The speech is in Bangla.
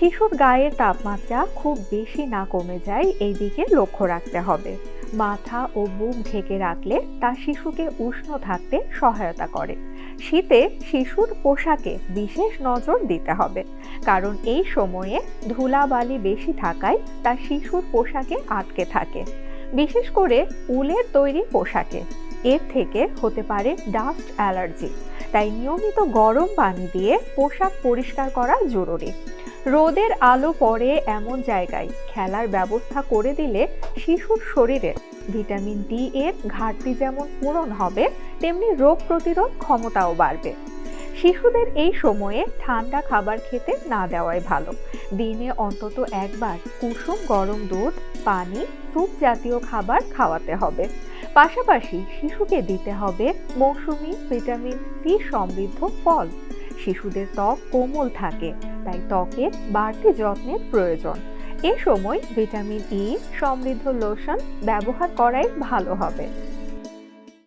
শিশুর গায়ের তাপমাত্রা খুব বেশি না কমে যায় এই দিকে লক্ষ্য রাখতে হবে। মাথা ও মুখ ঢেকে রাখলে তা শিশুকে উষ্ণ থাকতে সহায়তা করে। শীতে শিশুর পোশাকে বিশেষ নজর দিতে হবে, কারণ এই সময়ে ধুলাবালি বেশি থাকায় তা শিশুর পোশাকে আটকে থাকে, বিশেষ করে উলের তৈরি পোশাকে। এর থেকে হতে পারে ডাস্ট অ্যালার্জি, তাই নিয়মিত গরম পানি দিয়ে পোশাক পরিষ্কার করা জরুরি। রোদের আলো পড়ে এমন জায়গায় খেলার ব্যবস্থা করে দিলে শিশুর শরীরে ভিটামিন ডি এর ঘাটতি যেমন পূরণ হবে, তেমনি রোগ প্রতিরোধ ক্ষমতাও বাড়বে। শিশুদের এই সময়ে ঠান্ডা খাবার খেতে না দেওয়াই ভালো। দিনে অন্তত একবার কুসুম গরম দুধ, পানি, স্যুপ জাতীয় খাবার খাওয়াতে হবে। পাশাপাশি শিশুকে দিতে হবে মৌসুমী ভিটামিন সি সমৃদ্ধ ফল। শিশুদের ত্বক কোমল থাকে, তাই ত্বকে বাড়তি যত্নের প্রয়োজন। এ সময় ভিটামিন ই সমৃদ্ধ লোশন ব্যবহার করাই ভালো হবে।